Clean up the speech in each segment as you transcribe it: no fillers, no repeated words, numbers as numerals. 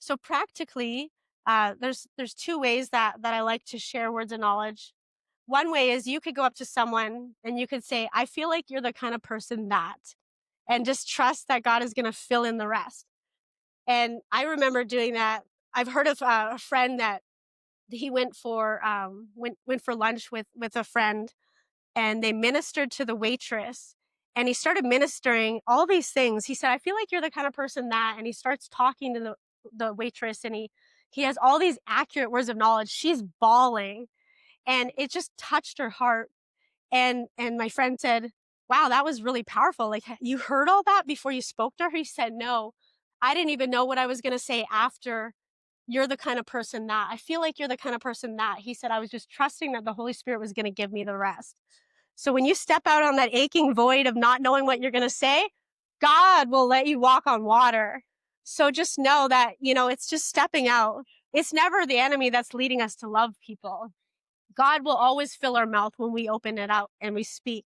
So practically, there's two ways that I like to share words of knowledge. One way is you could go up to someone and you could say, "I feel like you're the kind of person that," and just trust that God is going to fill in the rest. And I remember doing that. I've heard of a friend that he went for lunch with a friend, and they ministered to the waitress, and he started ministering all these things. He said, "I feel like you're the kind of person that," and he starts talking to the waitress, and he has all these accurate words of knowledge. She's bawling, and it just touched her heart. And my friend said, "Wow, that was really powerful. Like, you heard all that before you spoke to her?" He said, "No, I didn't even know what I was going to say after. You're the kind of person that I feel like you're the kind of person that," he said, "I was just trusting that the Holy Spirit was going to give me the rest." So when you step out on that aching void of not knowing what you're going to say, God will let you walk on water. So just know that, it's just stepping out. It's never the enemy that's leading us to love people. God will always fill our mouth when we open it out and we speak.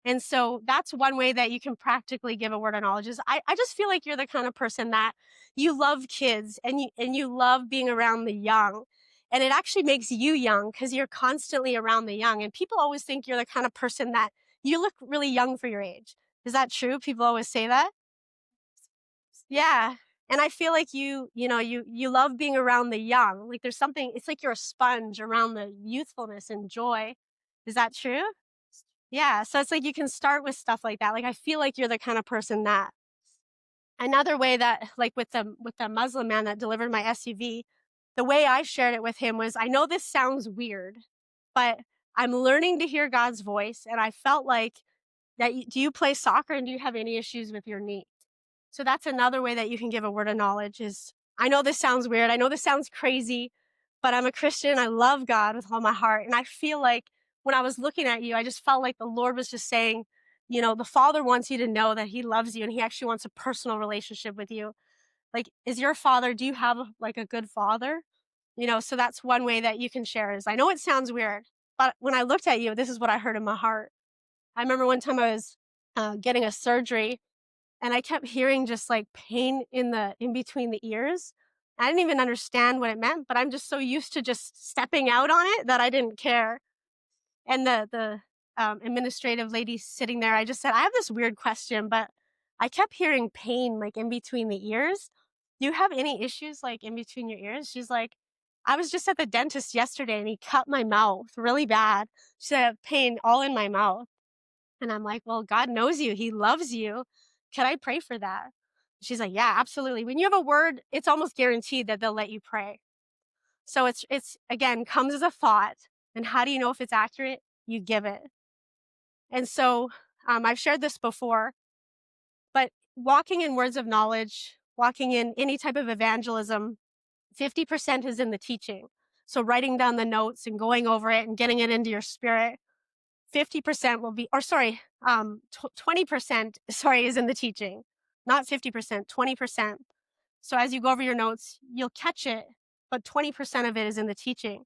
And so that's one way that you can practically give a word of knowledge is I just feel like you're the kind of person that you love kids and you love being around the young. And it actually makes you young because you're constantly around the young. And people always think you're the kind of person that you look really young for your age. Is that true? People always say that. Yeah. And I feel like you love being around the young. Like there's something, it's like you're a sponge around the youthfulness and joy. Is that true? Yeah. So it's like you can start with stuff like that. Like I feel like you're the kind of person that. Another way that, like with the Muslim man that delivered my SUV, the way I shared it with him was, I know this sounds weird, but I'm learning to hear God's voice, and I felt like that. Do you play soccer and do you have any issues with your knee? So that's another way that you can give a word of knowledge is, I know this sounds weird. I know this sounds crazy, but I'm a Christian. I love God with all my heart. And I feel like when I was looking at you, I just felt like the Lord was just saying, the Father wants you to know that he loves you and he actually wants a personal relationship with you. Like, do you have like a good father? So that's one way that you can share is, I know it sounds weird, but when I looked at you, this is what I heard in my heart. I remember one time I was getting a surgery, and I kept hearing just like pain in between the ears. I didn't even understand what it meant, but I'm just so used to just stepping out on it that I didn't care. And the administrative lady sitting there, I just said, "I have this weird question, but I kept hearing pain like in between the ears. Do you have any issues like in between your ears?" She's like, "I was just at the dentist yesterday and he cut my mouth really bad." She said, "I have pain all in my mouth." And I'm like, "Well, God knows you. He loves you. Can I pray for that?" She's like, "Yeah, absolutely." When you have a word, it's almost guaranteed that they'll let you pray. So it's again, comes as a thought. And how do you know if it's accurate? You give it. And so I've shared this before, but walking in words of knowledge, walking in any type of evangelism, 50% is in the teaching. So writing down the notes and going over it and getting it into your spirit. 50% will be, or sorry, 20%, sorry, is in the teaching, not 50%, 20%. So as you go over your notes, you'll catch it, but 20% of it is in the teaching.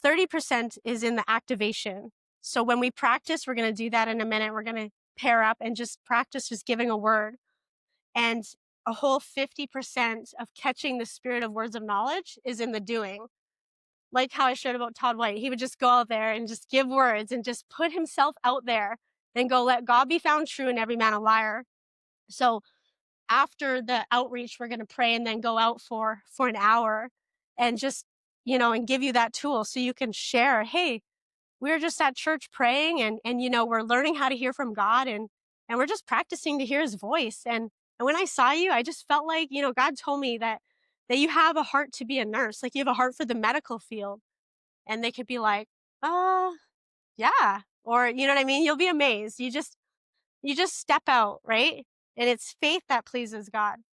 30% is in the activation. So when we practice, we're going to do that in a minute. We're going to pair up and just practice just giving a word. And a whole 50% of catching the spirit of words of knowledge is in the doing. Like how I shared about Todd White, he would just go out there and just give words and just put himself out there and go, "Let God be found true and every man a liar." So after the outreach, we're going to pray and then go out for an hour and just, and give you that tool so you can share, "Hey, we were just at church praying and we're learning how to hear from God and we're just practicing to hear his voice. And when I saw you, I just felt like, God told me that you have a heart to be a nurse, like you have a heart for the medical field." And they could be like, "Oh, yeah." Or, you know what I mean? You'll be amazed. You just step out, right? And it's faith that pleases God.